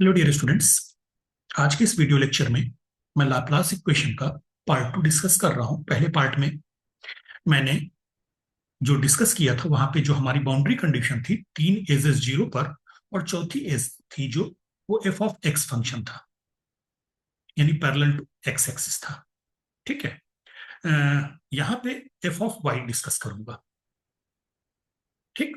Hello dear students. आज के इस वीडियो लेक्चर में मैं लाप्लास इक्वेशन का पार्ट 2 डिस्कस कर रहा हूं। पहले पार्ट में मैंने जो डिस्कस किया था वहां पे जो हमारी बाउंड्री कंडीशन थी 3 एजेस 0 पर, और चौथी एज थी जो वो एफ ऑफ एक्स फंक्शन था, यानी पैरेलल टू एक्स एक्सिस था। ठीक है। यहाँ पे एफ ऑफ वाई डिस्कस करूंगा। ठीक।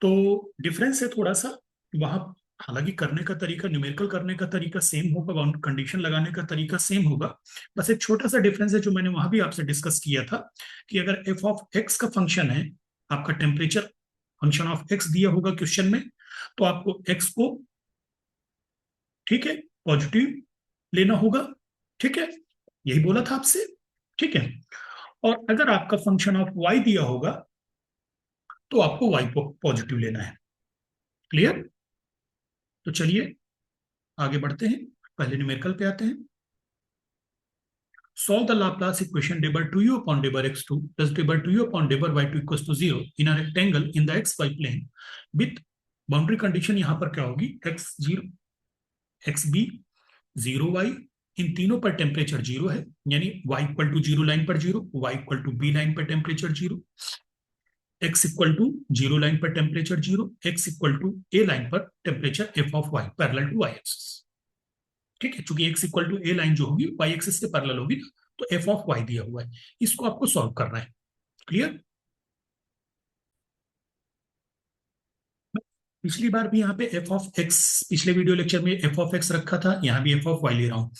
तो डिफरेंस है थोड़ा सा वहां। हालांकि करने का तरीका, न्यूमेरिकल करने का तरीका सेम होगा, बाउंड कंडीशन लगाने का तरीका सेम होगा। बस एक छोटा सा डिफरेंस है जो मैंने वहां भी आपसे डिस्कस किया था कि अगर एफ ऑफ एक्स का फंक्शन है, आपका टेम्परेचर फंक्शन ऑफ एक्स दिया होगा क्वेश्चन में, तो आपको एक्स को, ठीक है, पॉजिटिव लेना होगा। ठीक है, यही बोला था आपसे। ठीक है। और अगर आपका फंक्शन ऑफ वाई दिया होगा तो आपको वाई को पॉजिटिव लेना है। क्लियर। तो चलिए आगे बढ़ते हैं। पहले न्यूमेरिकल पे आते हैं। Solve the Laplace equation debye 2u upon debye x2 plus debye 2u upon debye y2 equals to 0 in a rectangle in the xy plane with boundary condition यहां पर क्या होगी, x zero, x b, zero y, इन तीनों पर temperature zero है, यानी y equal to zero line पर जीरो, y equal to b line पर temperature zero, x equal to zero line पर temperature zero, x equal to a line पर temperature f of y parallel to y axis. ठीक है, चूंकि x equal to a line जो होगी Y axis के parallel होगी ना, तो एफ ऑफ वाई दिया हुआ है, इसको आपको सॉल्व करना है। क्लियर। पिछली बार भी यहाँ पे एफ ऑफ एक्स, पिछले वीडियो लेक्चर में एफ ऑफ एक्स रखा था, यहाँ भी एफ ऑफ वाई ले रहा हूँ।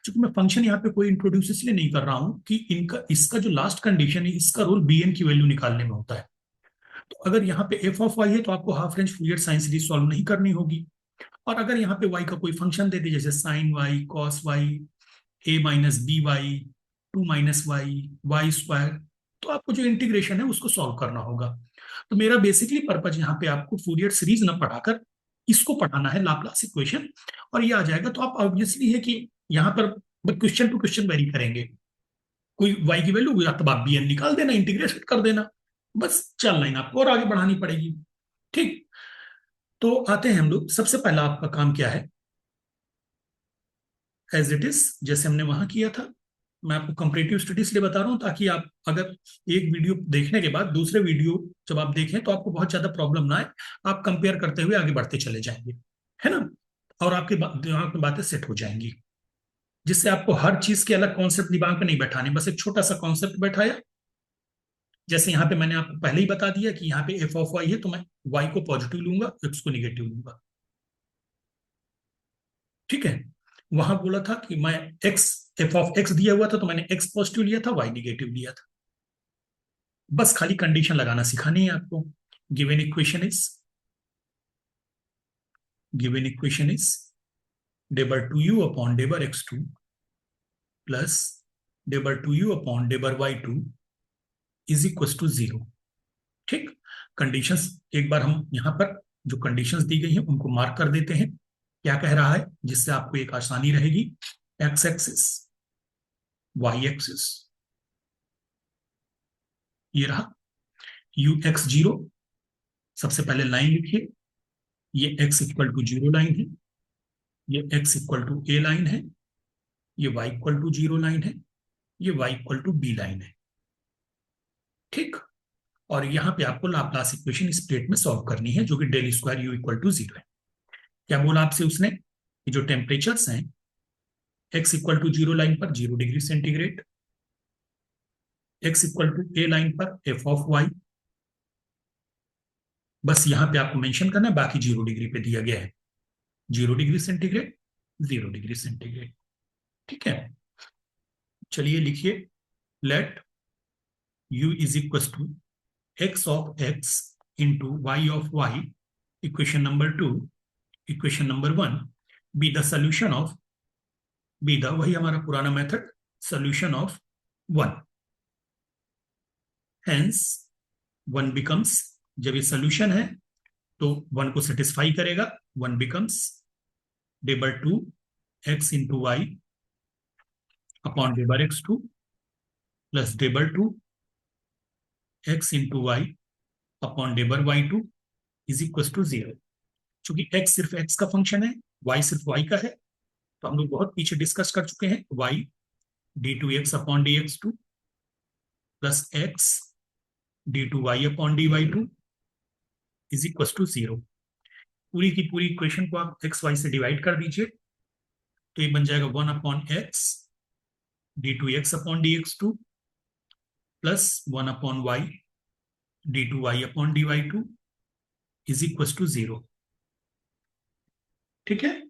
चूंकि मैं फंक्शन यहाँ पे कोई इंट्रोड्यूस इसलिए नहीं कर रहा हूँ कि इनका, इसका जो लास्ट कंडीशन है इसका रोल बी एन की वैल्यू निकालने में होता है। तो अगर यहाँ पे एफ ऑफ वाई है तो आपको half range Fourier sine series solve नहीं करनी होगी। और अगर यहाँ पे वाई का कोई फंक्शन दे दे, जैसे sine y, cos y, a minus b y, two minus y, Y square, तो आपको जो इंटीग्रेशन है उसको सॉल्व करना होगा। तो मेरा बेसिकली पर्पज यहाँ पे आपको फूरियर सीरीज ना पढ़ाकर इसको पढ़ाना है, लाप्लास इक्वेशन। और ये आ जाएगा तो आप ऑब्वियसली है कि यहाँ पर क्वेश्चन टू क्वेश्चन वेरी करेंगे। कोई वाई की वैल्यू या तो आप बी एन निकाल देना, इंटीग्रेशन कर देना, बस चल लाइन आपको और आगे बढ़ानी पड़ेगी। ठीक। तो आते हैं हम लोग, सबसे पहला आपका काम क्या है, एज इट इज जैसे हमने वहां किया था। मैं आपको कंपैरेटिव स्टडी इसलिए बता रहा हूं ताकि आप अगर एक वीडियो देखने के बाद दूसरे वीडियो जब आप देखें तो आपको बहुत ज्यादा प्रॉब्लम ना आए, आप कंपेयर करते हुए आगे बढ़ते चले जाएंगे, है ना। और आपके दिमाग में बातें सेट हो जाएंगी, जिससे आपको हर चीज के अलग कॉन्सेप्ट दिमाग में नहीं बैठाने, बस एक छोटा सा कॉन्सेप्ट बैठाया। जैसे यहाँ पे मैंने आपको पहले ही बता दिया कि यहाँ पे एफ ऑफ वाई है तो मैं वाई को पॉजिटिव लूंगा, एक्स को निगेटिव लूंगा। ठीक है। वहां बोला था कि मैं एक्स, एफ ऑफ एक्स दिया हुआ था तो मैंने एक्स पॉजिटिव लिया था, वाई निगेटिव लिया था। बस खाली कंडीशन लगाना सिखानी है आपको। Given equation is, given equation is del two u upon डेबर x two plus डेबर two u upon डेबर Y two is equal to zero. ठीक। कंडीशंस एक बार हम यहाँ पर जो कंडीशंस दी गई हैं उनको मार्क कर देते हैं, क्या कह रहा है, जिससे आपको एक आसानी रहेगी। एक्स एक्सिस, वाई एक्सिस, ये रहा यू एक्स जीरो। सबसे पहले लाइन लिखिए, ये x equal to zero line है, ये x equal to a line है, ये y equal to zero line है, ये y equal to b line है। ठीक। और यहाँ पे आपको लाप्लास इक्वेशन इस प्लेट में सॉल्व करनी है, जो कि del square u equal to zero है। क्या बोला आपसे उसने कि जो टेम्परेचर्स हैं, x equal to zero line पर 0 degree centigrade, x equal to a line पर एफ ऑफ वाई, बस यहाँ पे आपको मेंशन करना है, बाकी 0 डिग्री पे दिया गया है, 0 डिग्री सेंटीग्रेड, 0 डिग्री सेंटीग्रेड। ठीक है। चलिए लिखिए, let u is equal to x of x into y of y, equation number 2, equation number 1 be the solution of, be the, वही हमारा पुराना method, solution of 1। hence 1 becomes, जब ये solution है तो 1 को सेटिस्फाई करेगा, 1 becomes डेबर two X into Y upon डेबर x two plus डेबर two X into Y upon डेबर Y two is equal to zero. चूंकि x सिर्फ x का फंक्शन है, y सिर्फ y का है, तो हम लोग बहुत पीछे डिस्कस कर चुके हैं। y d2x/dx2 plus x d2y/dy2 is equal to 0। पूरी की पूरी इक्वेशन को आप एक्स वाई से डिवाइड कर दीजिए, तो ये बन जाएगा 1/x d2x/dx2 plus 1/y d2y/dy2 is equal to 0। ठीक है,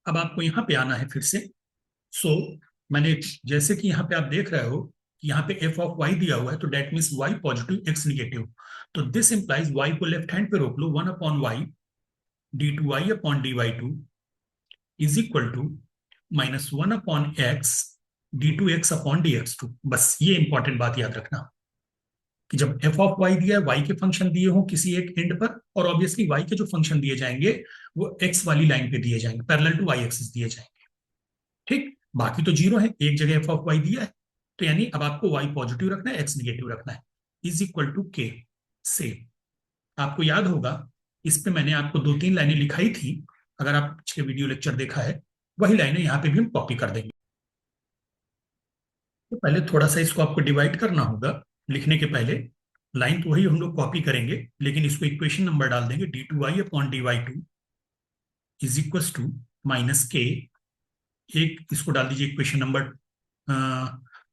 अब आपको यहां पे आना है फिर से। सो मैंने, जैसे कि यहाँ पे आप देख रहे हो कि यहाँ पे एफ ऑफ वाई दिया हुआ है, तो that means y positive x negative. तो दिस इंप्लाइज वाई को लेफ्ट हैंड पे रोक लो, 1/y d2y/dy2 is equal to -1/x d2x/dx2। बस ये इंपॉर्टेंट बात याद रखना कि जब एफ ऑफ वाई दिया है, वाई के फंक्शन दिए हो किसी एक एंड पर, और ऑब्वियसली वाई के जो फंक्शन दिए जाएंगे वो एक्स वाली लाइन पे दिए जाएंगे, पैरेलल टू वाई एक्सिस दिए जाएंगे। ठीक, बाकी तो जीरो है, एक जगह एफ ऑफ वाई दिया है, तो यानी अब आपको वाई पॉजिटिव रखना है, एक्स निगेटिव रखना है, इज इक्वल टू के से। आपको याद होगा, इस पे मैंने आपको 2-3 लाइनें लिखाई थी, अगर आप पिछले वीडियो लेक्चर देखा है, वही लाइनें यहाँ पे भी हम कॉपी कर देंगे। तो पहले थोड़ा सा इसको आपको डिवाइड करना होगा लिखने के पहले। लाइन तो वही हम लोग कॉपी करेंगे, लेकिन इसको इक्वेशन नंबर डाल देंगे, d2y/dy2 is equal to -k। एक इसको डाल दीजिए इक्वेशन नंबर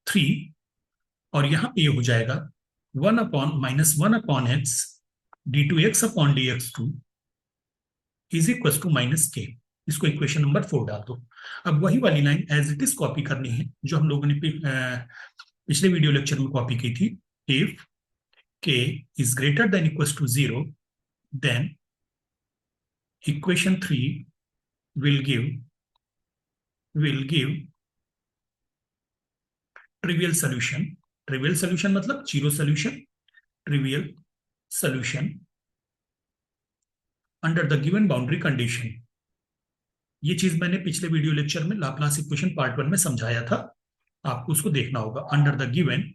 3, और यहां पे ये हो जाएगा 1/-1/x d2x/dx2 is equal to -k। इसको इक्वेशन नंबर 4 डाल दो। अब वही वाली line as it is copy करनी है जो हम लोगों ने पिछले वीडियो लेक्चर में कॉपी की थी। If k is greater than equal to 0, then equation 3 will give trivial solution. Trivial solution मतलब zero solution, trivial solution under the given boundary condition. ये चीज मैंने पिछले वीडियो लेक्चर में लाप्लास इक्वेशन पार्ट 1 में समझाया था, आपको उसको देखना होगा। Under the given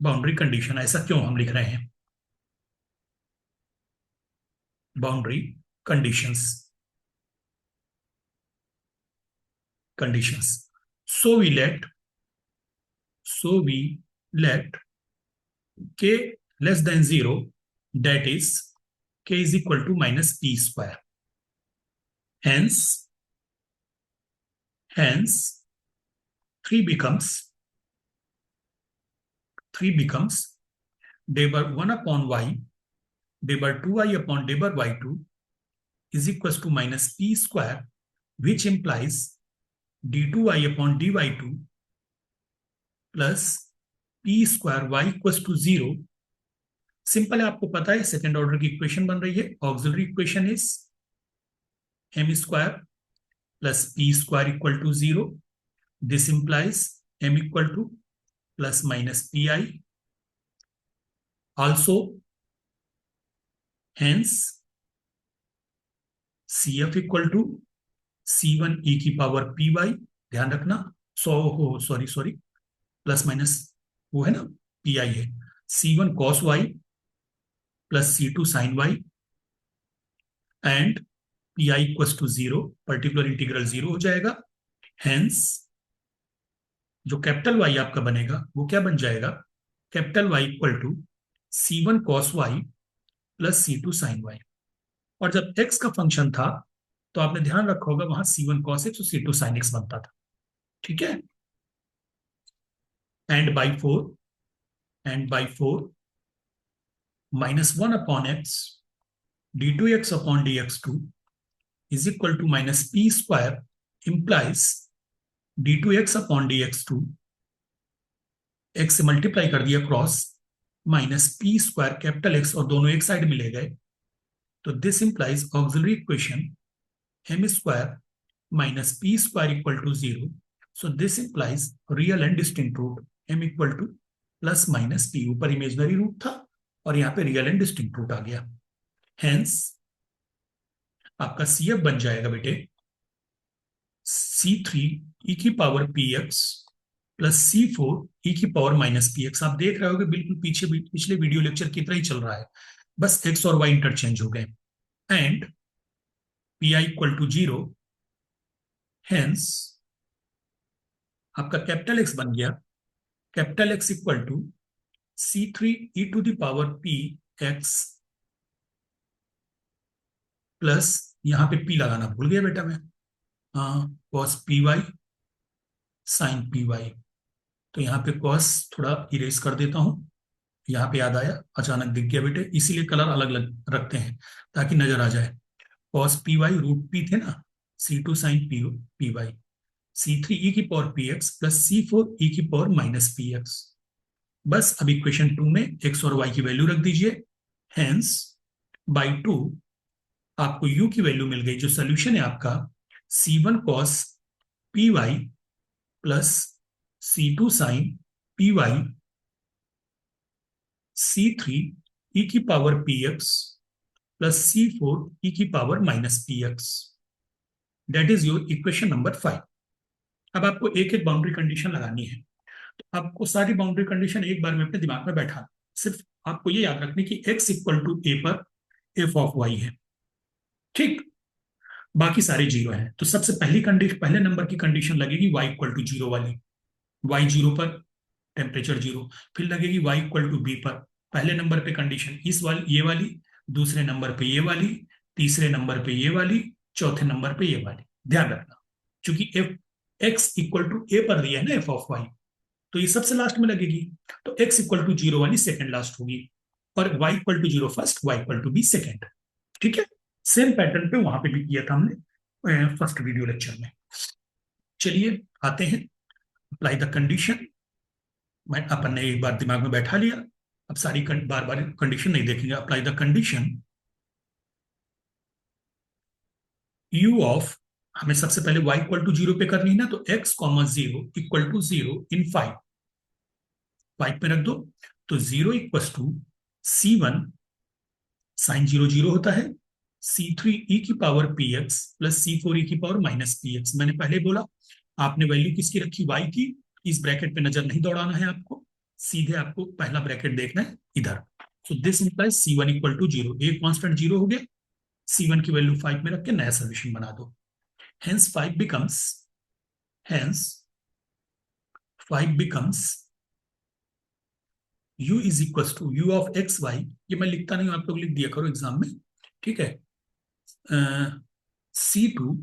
boundary condition, ऐसा क्यों हम लिख रहे हैं, boundary conditions, conditions. so we let k less than 0, that is k is equal to -p square. Hence 3 becomes debar 1/y debar 2i debar y2 is equals to -p square, which implies d2y/dy2 plus p square y equals to 0। Simple है, आपको पता है second order की equation बन रही है। Auxiliary equation is m square plus p square equal to 0। This implies m equal to plus minus pi। Also hence cf equal to c1 e की power py। ध्यान रखना, सॉरी प्लस माइनस वो है ना, pi है, c1 cos y plus c2 sin y and pi equal to 0, particular integral 0 हो जाएगा। Hence जो कैपिटल Y आपका बनेगा वो क्या बन जाएगा, capital Y equal to c1 cos y plus c2 sin y। और जब x का फंक्शन था तो आपने ध्यान रखा होगा वहां c1 cos x और c2 sin x बनता था। ठीक है, and by four -1/x d2x/dx2 is equal to -p square implies d2x/dx2 x से मल्टीप्लाई कर दिया cross -p square capital X, और दोनों एक साइड में ले गए, तो this implies auxiliary equation m square minus p square equal to 0. So this implies real and distinct root m equal to plus minus p। ऊपर इमेजनरी रूट था और यहाँ पे रियल एंड डिस्टिंक्ट रूट आ गया। हेंस आपका CF बन जाएगा बेटे C3 e की power px plus C4 e की पावर -px। आप देख रहे होगे बिल्कुल पीछे पिछले वीडियो लेक्चर की तरह ही चल रहा है। बस एक्स और वाई इंटरचेंज हो गए and p i equal to zero, hence आपका कैपिटल एक्स बन गया, capital x equal to C3 e to the power p x plus, यहां पे पी लगाना भूल गया बेटा मैं, cos p y sine P y. तो यहाँ पे कॉस थोड़ा इरेज कर देता हूं, यहाँ पे याद आया, अचानक दिख गया बेटे, इसीलिए कलर अलग अलग रखते हैं ताकि नजर आ जाए। Cos p y root p थे ना, C2 sine P y, C3 e की power P x plus C4 e की पावर माइनस पी एक्स। बस अब इक्वेशन 2 में एक्स और वाई की वैल्यू रख दीजिए, हेंस बाई 2 आपको u की वैल्यू मिल गई, जो सोल्यूशन है आपका C1 cos p y plus C2 sine P y, C3 e की power P x plus C4 e की power minus P x. That is your equation number 5। अब आपको एक एक बाउंड्री कंडीशन लगानी है, तो आपको सारी बाउंड्री कंडीशन एक बार में अपने दिमाग में बैठा, सिर्फ आपको ये याद रखने की x इक्वल टू ए पर एफ ऑफ वाई है, ठीक, बाकी सारे जीरो हैं। तो सबसे पहली कंडीशन, पहले नंबर की कंडीशन लगेगी y इक्वल टू जीरो वाली, y जीरो पर टेम्परेचर जीरो। फिर लगेगी y इक्वल टू बी पर, पहले नंबर पे कंडीशन इस वाली, ये वाली, दूसरे नंबर पे ये वाली, तीसरे नंबर पे ये वाली, चौथे नंबर पे ये वाली। ध्यान रखना, क्योंकि एफ एक्स इक्वल टू ए पर दिया है ना एफ ऑफ वाई, तो ये सबसे लास्ट में लगेगी। तो x इक्वल टू जीरो वाली सेकंड लास्ट होगी, और y equal to zero first, y equal to b second. ठीक है, सेम पैटर्न पे वहां पे भी किया था हमने फर्स्ट वीडियो लेक्चर में। चलिए आते हैं, अप्लाई द कंडीशन। मैं अपन ने एक बार दिमाग में बैठा लिया, अब सारी बार बार कंडीशन नहीं देखेंगे। Apply the condition u of, हमें सबसे पहले y इक्वल टू जीरो पे करनी है ना, तो x comma zero equal to zero in 5, 5 पे रख दो। तो zero equal to C1 sine zero zero होता है, C3 e की power P x plus C4 e की पावर माइनस पी एक्स। मैंने पहले बोला, आपने वैल्यू किसकी रखी, y की, इस ब्रैकेट पे नजर नहीं दौड़ाना है आपको, सीधे आपको पहला ब्रैकेट देखना है इधर। So this implies C1 equal to zero, एक कॉन्स्टेंट जीरो हो गया, C1 की वैल्यू 5 में रख के नया सोल्यूशन बना दो। Hence 5 becomes, hence 5 becomes u is equal to u of x y, ये मैं लिखता नहीं हूं, आप लोग लिख दिया करो एग्जाम में, ठीक है। C2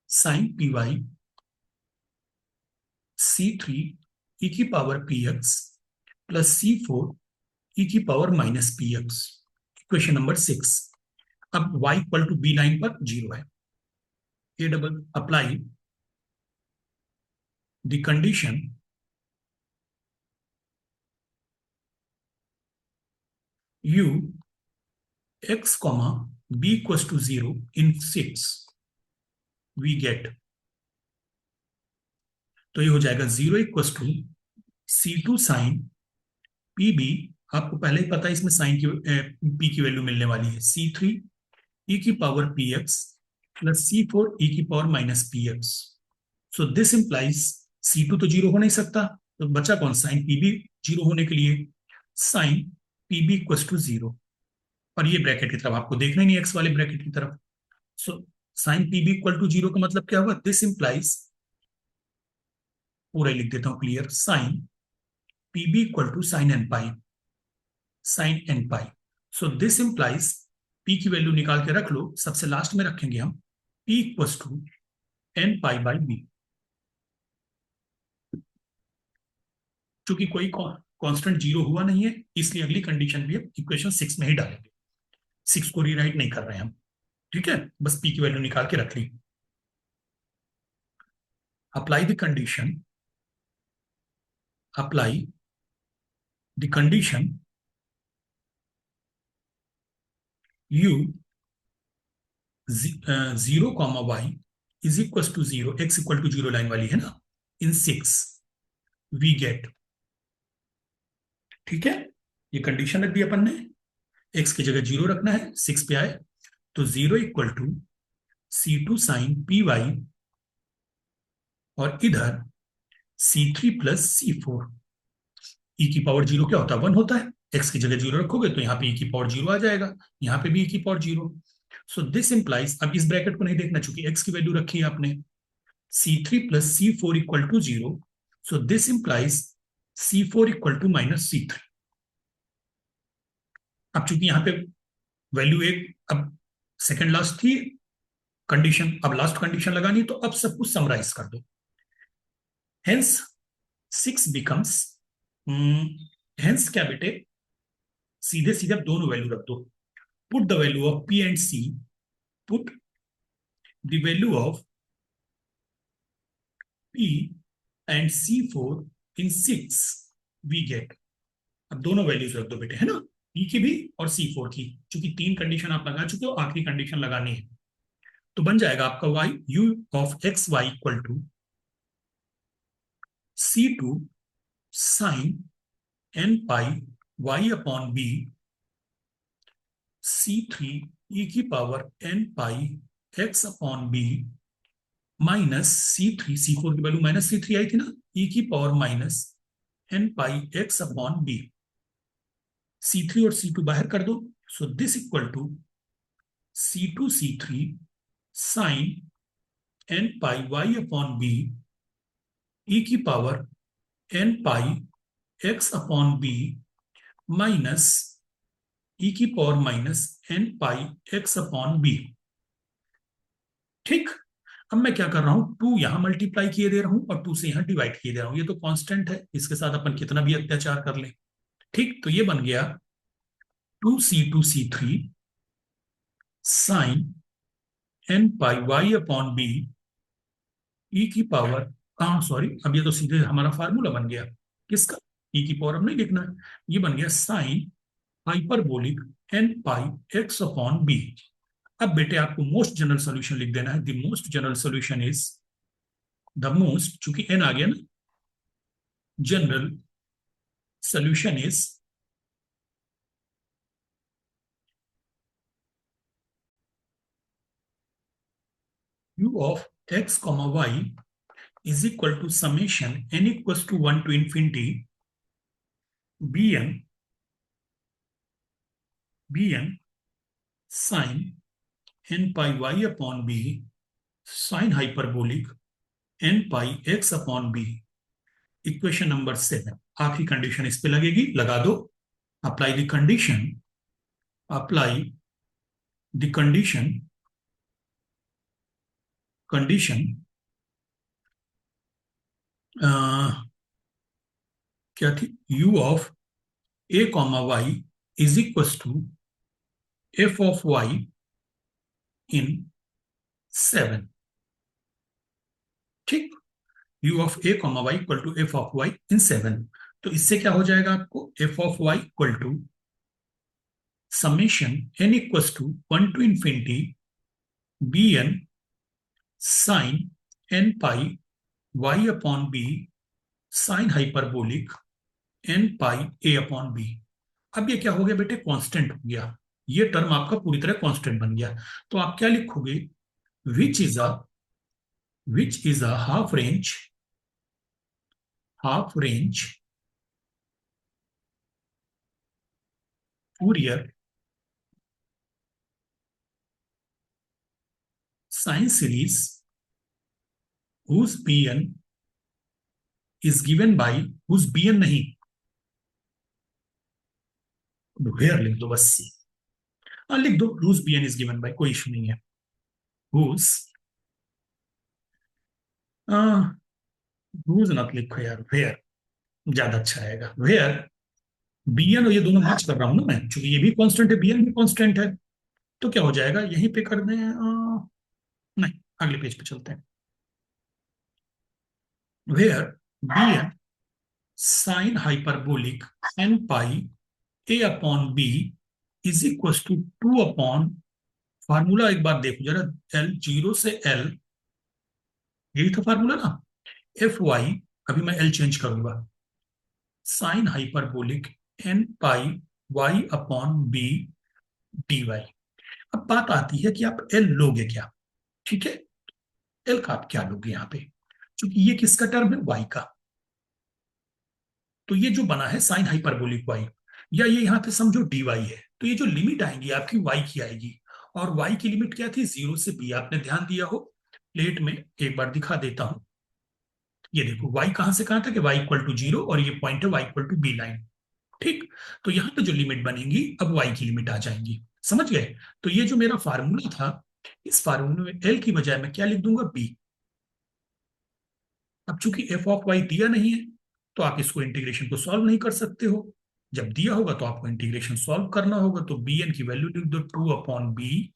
sine P y, C3 e की power P x plus C4 e की power minus P x. Equation number 6। अब y equal to b line पर जीरो है, a double apply the condition u x comma b equal to zero in 6, we get, तो ये हो जाएगा zero equal to C2 sine p b, आपको पहले ही पता है इसमें साइन की पी की वैल्यू मिलने वाली है, C3 e की power P x plus C4 e की power minus P x. So this implies C2 तो जीरो हो नहीं सकता, तो बचा कौन, साइन पी बी जीरो होने के लिए sine p b equal to zero, और ये ब्रैकेट की तरफ आपको देखना ही नहीं, एक्स वाले ब्रैकेट की तरफ। So sine p b equal to zero का मतलब क्या होगा, दिस इंप्लाइज, पूरा लिख देता हूं clear, sine p b equal to sine n pi, sine n pi. So this implies, p की वैल्यू निकाल के रख लो, सबसे लास्ट में रखेंगे हम, p equal to n pi by b. चूंकि कोई कांस्टेंट जीरो हुआ नहीं है, इसलिए अगली कंडीशन भी अब इक्वेशन 6 में ही डालेंगे, 6 को रीराइट नहीं कर रहे हैं हम, ठीक है, बस पी की वैल्यू निकाल के रख ली। Apply the condition, apply the condition u zero comma Y is equal to zero, X equal to zero line वाली है ना, इन 6 वी गेट, ठीक है, ये कंडीशन रख दी अपन ने, एक्स की जगह जीरो रखना है, 6 पे आए, तो zero equal to C2 sine P Y, और इधर C3 प्लस C4, ई की पावर जीरो क्या होता है, 1 होता है, एक्स की जगह जीरो रखोगे तो यहाँ पे ई की पावर जीरो आ जाएगा, यहाँ पे भी ई की power zero. So this implies, अब इस ब्रैकेट को नहीं देखना चूंकि एक्स की वैल्यू रखी है आपने, C3 plus C4 equal to 0. So this implies C4 equal to minus C3. अब चूंकि यहाँ पे वैल्यू एक, अब सेकेंड लास्ट थी कंडीशन, अब लास्ट कंडीशन लगानी, तो अब सब कुछ समराइज कर दो। हेंस 6 बिकम्स, हेंस क्या बेटे, सीधे सीधे दोनों वैल्यू रख दो। Put the value of P and C, put the value of P and C4 in 6, we get, अब दोनों वैल्यूज रख दो बेटे, है ना, ई की भी और C4 की, क्योंकि तीन कंडीशन आप लगा चुके हो, आखिरी कंडीशन लगानी है। तो बन जाएगा आपका y u of x y equal to C2 sine n pi y upon b, C3 e की power n pi x upon b, minus C4 की वैल्यू माइनस C3 आई थी ना, e की power minus n pi x upon b। C3 और C2 बाहर कर दो, so this equal to C2 C3 sine n pi y upon b, e की power n pi x upon b, minus e की power minus n pi x upon b। ठीक, अब मैं क्या कर रहा हूं, टू यहां मल्टीप्लाई किए दे रहा हूं और टू से यहां डिवाइड किए दे रहा हूं, ये तो कांस्टेंट है, इसके साथ अपन कितना भी अत्याचार कर लें। ठीक, तो ये बन गया 2C2C3 sign n pi y upon b, ई की पावर, हाँ सॉरी, अब ये तो सीधे हमारा फार्मूला बन गया, किसका, ई की पावर अब नहीं लिखना है, ये बन गया sine hyperbolic N pi x upon b. अब बेटे आपको मोस्ट जनरल सॉल्यूशन लिख देना है, the most general solution is, the most, चूंकि एन आ गया ना, general solution is u of x comma Y is equal to summation n equals to 1 to infinity bn sine n pi y upon b sine hyperbolic n pi x upon b। Equation number 7, आखिरी condition इस पे लगेगी, लगा दो। Apply the condition, apply the condition, condition क्या थी, u of a comma Y is equal to f of y in 7। ठीक, u of a comma y equal to f of y in 7। तो इससे क्या हो जाएगा आपको, f of y equal to summation n equal to 1 to infinity bn sine n pi y upon b sine hyperbolic n pi a upon b। अब ये क्या हो गया बेटे, कांस्टेंट हो गया, ये टर्म आपका पूरी तरह कांस्टेंट बन गया। तो आप क्या लिखोगे, which is a, which is a half range Fourier sine series whose bn is given by, whose bn नहीं, where लिख दो बस, हाँ लिख दो, whose bn is given by, कोई इशू नहीं है, whose, whose मत लिखो यार, where ज्यादा अच्छा आएगा, where bn और ये दोनों मैच कर रहा हूं ना मैं, क्योंकि ये भी कांस्टेंट है bn भी कांस्टेंट है, तो क्या हो जाएगा, यहीं पे कर दें, नहीं अगले पेज पे चलते हैं, where bn sine hyperbolic n pi a upon b is equal to 2 upon, formula एक बार देखो जरा, एल जीरो से एल, यही था फार्मूला ना, एफ वाई, अभी मैं एल चेंज करूंगा, sine hyperbolic N pi Y upon B D Y. अब बात आती है कि आप एल लोगे क्या, ठीक है, एल का आप क्या लोगे यहाँ पे, क्योंकि ये किसका टर्म है, वाई का, तो ये जो बना है साइन हाइपरबोलिक वाई, या ये यहाँ पे समझो dy है, तो ये जो लिमिट आएंगी आपकी y की आएगी, और y की लिमिट क्या थी, 0 से b। आपने ध्यान दिया हो, प्लेट में एक बार दिखा देता हूं। ये देखो y कहां से कहां था कि y इक्वल टू 0, और ये पॉइंट है y equal to b line. ठीक। तो यहाँ पे जो लिमिट बनेगी, अब y की लिमिट आ जाएंगी। समझ गए? तो ये जो मेरा फार्मूला था, इस फार्मूले में l की बजाय मैं क्या लिख दूंगा, b। अब चूंकि एफ ऑफ वाई दिया नहीं है, तो आप इसको इंटीग्रेशन को सॉल्व नहीं कर सकते हो। जब दिया होगा तो आपको इंटीग्रेशन सॉल्व करना होगा, तो बी एन की वैल्यू लिख दो, 2/b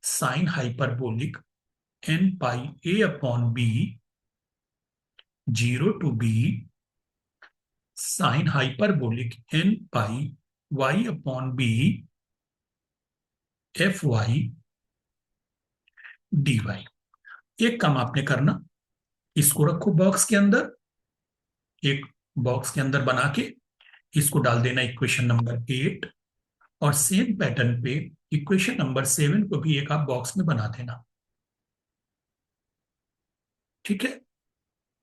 sine hyperbolic N pi A upon b, 0 to b sine hyperbolic N pi Y upon b F y d y. एक काम आपने करना, इसको रखो बॉक्स के अंदर, एक बॉक्स के अंदर बना के इसको डाल देना इक्वेशन नंबर 8, और सेम पैटर्न पे इक्वेशन नंबर 7 को भी एक आप बॉक्स में बना देना। ठीक है?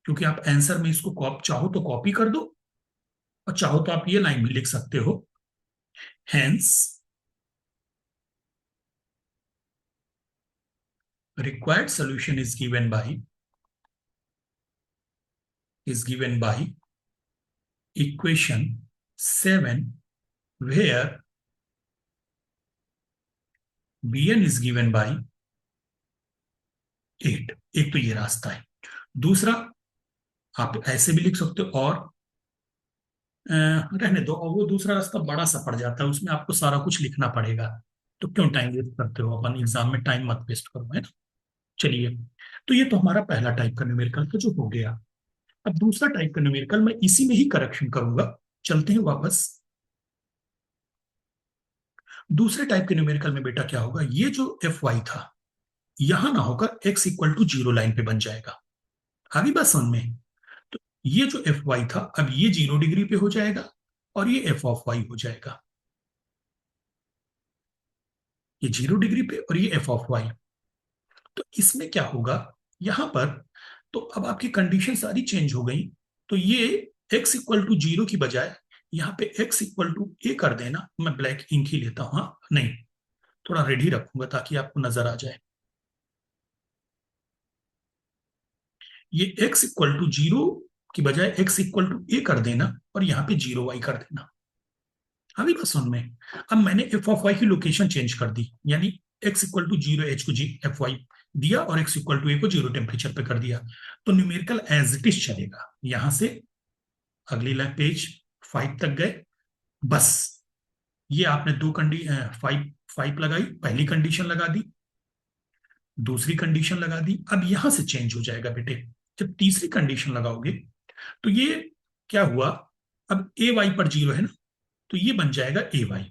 क्योंकि आप आंसर में इसको चाहो तो कॉपी कर दो, और चाहो तो आप ये लाइन भी लिख सकते हो, hence required solution is given by equation 7 where bn is given by 8। एक तो ये रास्ता है। दूसरा, आप ऐसे भी लिख सकते हो, और रहने दो, और वो दूसरा रास्ता बड़ा सा पड़ जाता है, उसमें आपको सारा कुछ लिखना पड़ेगा। तो क्यों टाइम वेस्ट करते हो, अपन एग्जाम में टाइम मत वेस्ट करो, है ना। चलिए, तो ये तो हमारा पहला टाइप का न्यूमेरिकल का जो हो गया। अब दूसरा टाइप का न्यूमेरिकल मैं इसी में ही करेक्शन करूंगा। चलते हैं वापस। दूसरे टाइप के न्यूमेरिकल में बेटा क्या होगा, ये जो एफ वाई था, यहां ना होकर एक्स इक्वल टू 0 लाइन पे बन जाएगा। आगे बात समझ में? तो ये जो एफ वाई था, अब ये 0 डिग्री पे हो जाएगा, और ये एफ ऑफ वाई हो जाएगा। ये 0 डिग्री पे, और ये एफ ऑफ वाई। तो इसमें क्या होगा, यहां पर तो अब आपकी कंडीशन सारी चेंज हो गई। तो ये x इक्वल टू 0 की बजाय यहाँ पे x इक्वल टू ए कर देना। मैं ब्लैक इंक ही लेता हूं, हाँ नहीं, थोड़ा रेड ही रखूंगा ताकि आपको नजर आ जाए। ये x इक्वल टू 0 की बजाय x इक्वल टू ए कर देना, और यहाँ पे 0 y कर देना। अभी बस सुन में, अब मैंने एफ ऑफ वाई की लोकेशन चेंज कर दी, यानी x इक्वल टू 0 एच को जी एफ वाई दिया, और x इक्वल टू ए को 0 टेम्परेचर पे कर दिया। तो न्यूमेरिकल एज इट इज चलेगा। यहां से अगली लाइन पेज 5 तक गए, बस ये आपने दो कंडी 5 लगाई, पहली कंडीशन लगा दी, दूसरी कंडीशन लगा दी। अब यहां से चेंज हो जाएगा बेटे, जब तीसरी कंडीशन लगाओगे तो ये क्या हुआ, अब ए वाई पर 0 है ना, तो ये बन जाएगा ए वाई।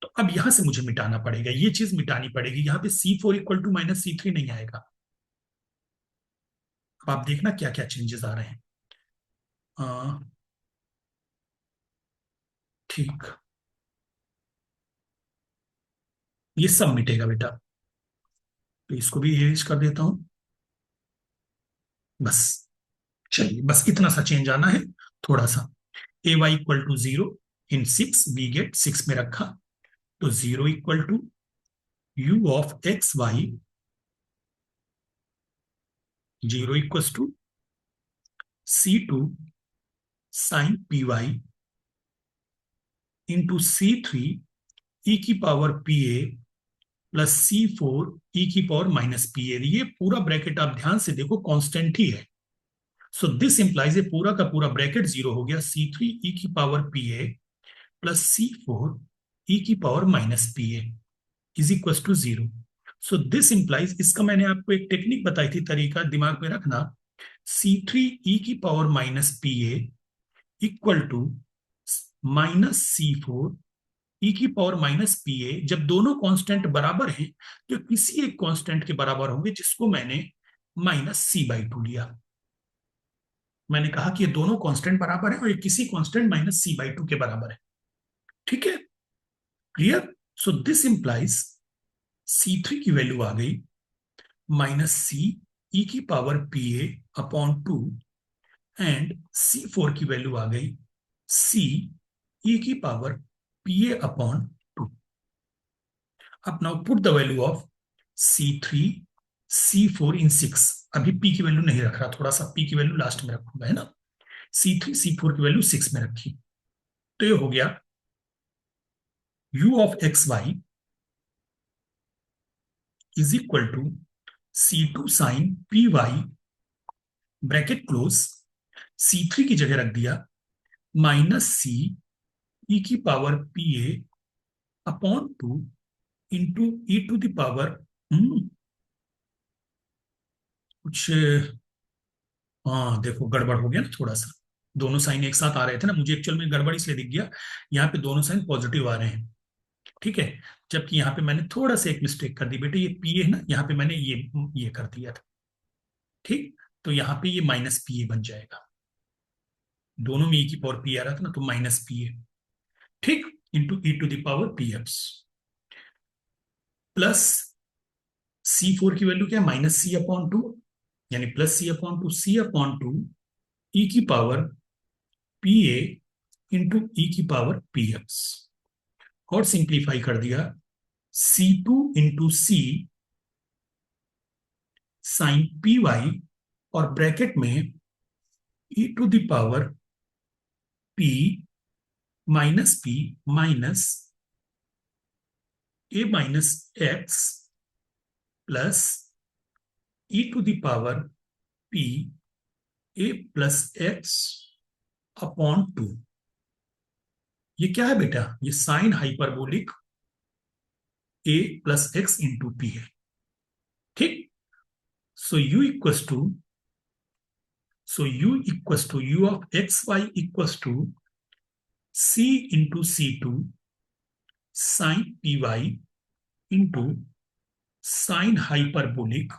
तो अब यहां से मुझे मिटाना पड़ेगा, ये चीज मिटानी पड़ेगी। यहां पे C4 इक्वल टू -C3 नहीं आएगा। अब आप देखना क्या क्या चेंजेस आ रहे हैं। आ, ठीक, ये सब मिटेगा बेटा, तो इसको भी इरेज कर देता हूं। बस, चलिए, बस इतना सा चेंज आना है, थोड़ा सा। A Y equal to 0 in 6, we get 6 में रखा, तो 0 equal to U of x Y, 0 equal to C2 sine P Y into C3 ई की power P A plus C4 ई की पावर -पी ए। ये पूरा ब्रैकेट आप ध्यान से देखो, कांस्टेंट ही है। सो दिस इंप्लाइज, ये पूरा का पूरा ब्रैकेट 0 हो गया। C3 ई की power P A plus C4 ई की power -P a is equal to 0। So this implies, इसका मैंने आपको एक टेक्निक बताई थी, तरीका दिमाग में रखना। C3 ई की power -P a equal to -C4 ई की पावर -पी ए। जब दोनों कांस्टेंट बराबर हैं, तो किसी एक कांस्टेंट के बराबर होंगे, जिसको मैंने -C/2 लिया। मैंने कहा कि ये दोनों कांस्टेंट बराबर है, और ये किसी कांस्टेंट -C/2 के बराबर है। ठीक है, clear? So this implies C3 की वैल्यू आ गई -C ई की power P A upon 2, and C4 की वैल्यू आ गई सी ई की power P A upon two. अब now put the value of C3 C4 in 6. अभी पी की वैल्यू नहीं रख रहा, थोड़ा सा पी की वैल्यू लास्ट में रखूंगा, है ना. C3 C4 की वैल्यू 6 में रखी. तो ये हो गया u of x y is equal to C2 sine P y bracket close. C3 की जगह रख दिया माइनस सी ई की power P A upon two into E to the power कुछ. हाँ देखो गड़बड़ हो गया ना थोड़ा सा. दोनों साइन एक साथ आ रहे थे ना, मुझे एक्चुअल में गड़बड़ इसलिए दिख गया. यहाँ पे दोनों साइन पॉजिटिव आ रहे हैं, ठीक है. जबकि यहाँ पे मैंने थोड़ा सा एक मिस्टेक कर दी बेटे, ये पी है ना, यहाँ पे मैंने ये कर दिया था. ठीक. तो यहाँ पे ये माइनस पी ए बन जाएगा. दोनों में ई की पावर पी आ रहा था ना, तो माइनस पी ए. ठीक. Into E to the power P एप्स प्लस C4 की वैल्यू क्या है, माइनस सी अपॉन टू, यानी plus C upon two, C upon two E की power P A into E की पावर पी एक्स. और simplify कर दिया C2 into C sine P Y और ब्रैकेट में E to the power P minus P minus A minus X plus E to the power P A plus x upon two. ये क्या है बेटा, ये sine hyperbolic a plus x into p है. ठीक. So u of x y equals to c into C2 sine P Y into sine hyperbolic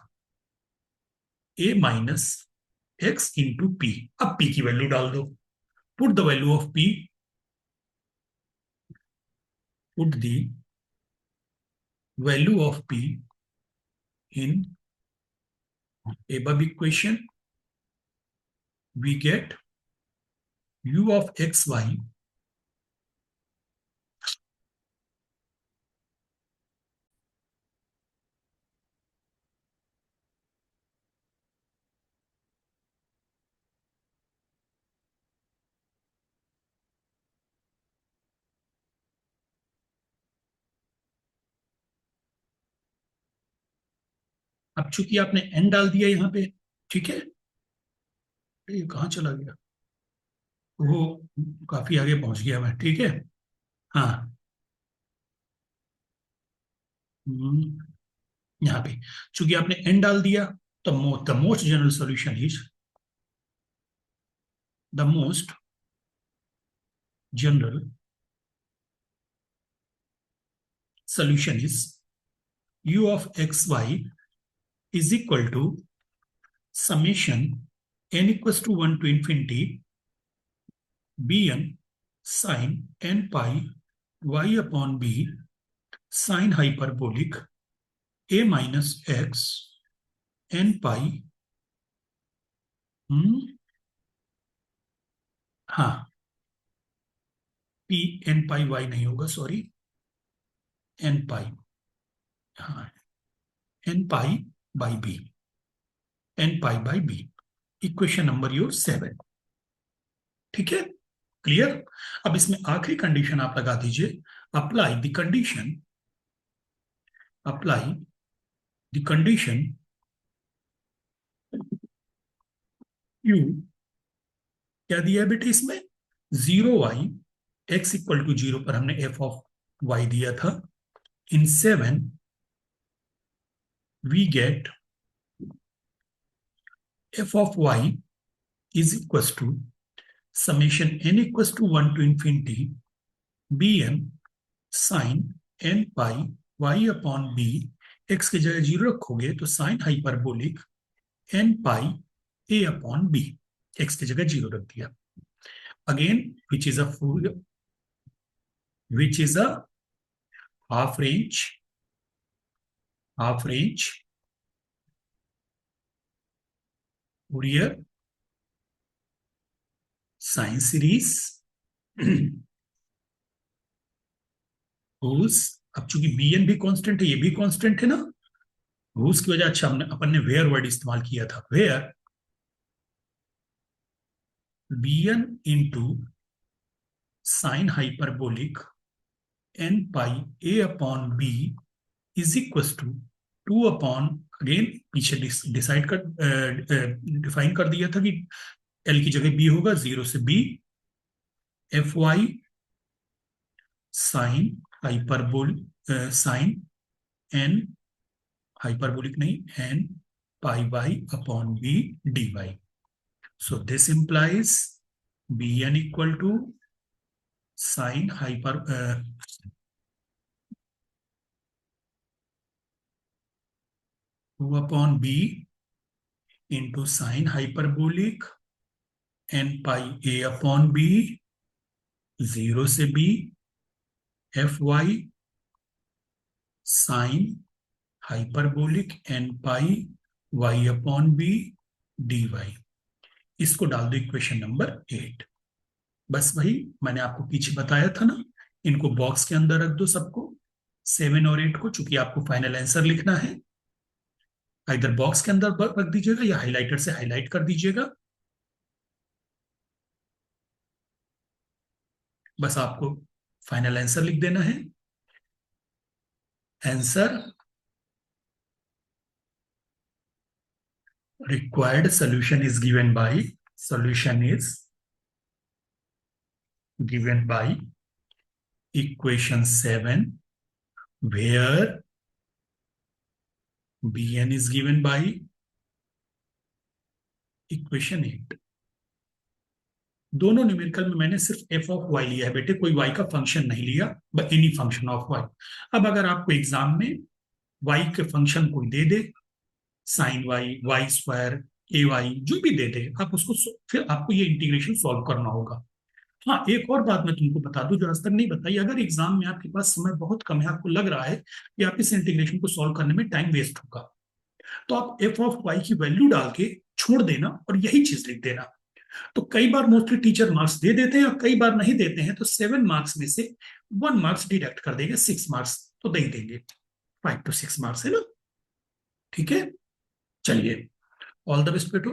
a minus x into p. अब p की value डाल दो. Put the value of p, put the value of p in above equation. We get u of x y अब चूंकि आपने n डाल दिया यहाँ पे, ठीक है. ये कहाँ चला गया, वो काफी आगे पहुंच गया मैं, ठीक है. हाँ. यहाँ पे चूंकि आपने n डाल दिया, तो the most general solution is, the most general solution is u of xy is equal to summation n equals to 1 to infinity bn sin n pi y upon b sin hyperbolic a minus x n pi. हाँ, p n pi y नहीं होगा, sorry, n pi. हाँ, n pi by b, n pi by b. Equation number your 7. ठीक है, clear. अब इसमें आखिरी condition आप लगा दीजिए. Apply the condition, apply the condition you. क्या दिया है बेटे इसमें, 0y x इक्वल टू 0 पर हमने f ऑफ y दिया था. In 7 we get f of y is equal to summation n equal to 1 to infinity bn sine n pi y upon b. x की जगह 0 रखोगे तो sine hyperbolic n pi a upon b. x की जगह 0 रख दिया. Again which is a half range Fourier sine series whose, अब चूंकि बी एन भी कांस्टेंट है, ये भी कांस्टेंट है ना, हुज की वजह, अच्छा हमने अपन ने वेयर वर्ड इस्तेमाल किया था, where B N into sine hyperbolic N pi A upon B is equal to upon, again पीछे डिसाइड कर, डिफाइन कर दिया था कि एल की जगह बी होगा, 0 से B, F Y sine hyperbole, sine N, hyperbolic नहीं, N pi by upon B D Y. So this implies bn equal to sine hyper 2 upon b into sine hyperbolic n pi a upon b, 0 से b, F Y sine hyperbolic N pi Y upon B D Y. इसको डाल दो equation number 8. बस वही मैंने आपको पीछे बताया था ना, इनको बॉक्स के अंदर रख दो सबको, 7 और 8 को, चूंकि आपको फाइनल आंसर लिखना है. इधर बॉक्स के अंदर रख दीजिएगा या हाइलाइटर से हाईलाइट कर दीजिएगा. बस आपको फाइनल आंसर लिख देना है. Answer required solution is given by, solution is given by equation 7, where bn is given by equation 8. दोनों न्यूमेरिकल में मैंने सिर्फ एफ ऑफ वाई लिया है बेटे, कोई वाई का फंक्शन नहीं लिया, but any function of Y. अब अगर आपको एग्जाम में वाई के फंक्शन कोई दे दे, sine Y, Y square, A Y, जो भी दे दे, आप उसको फिर आपको ये इंटीग्रेशन सॉल्व करना होगा. हाँ, एक और बात मैं तुमको बता दूं जो आज तक नहीं बताई, अगर एग्जाम में आपके पास समय बहुत कम है, आपको लग रहा है कि आप इस इंटीग्रेशन को सॉल्व करने में टाइम वेस्ट होगा, तो आप एफ ऑफ वाई की वैल्यू डाल के छोड़ देना और यही चीज लिख देना. तो कई बार मोस्टली टीचर मार्क्स दे देते हैं और कई बार नहीं देते हैं, तो 7 मार्क्स में से 1 मार्क्स डिडक्ट कर देंगे, 6 मार्क्स तो दे देंगे. 5 to 6 मार्क्स है ना. ठीक है, चलिए, ऑल द बेस्ट बेटो.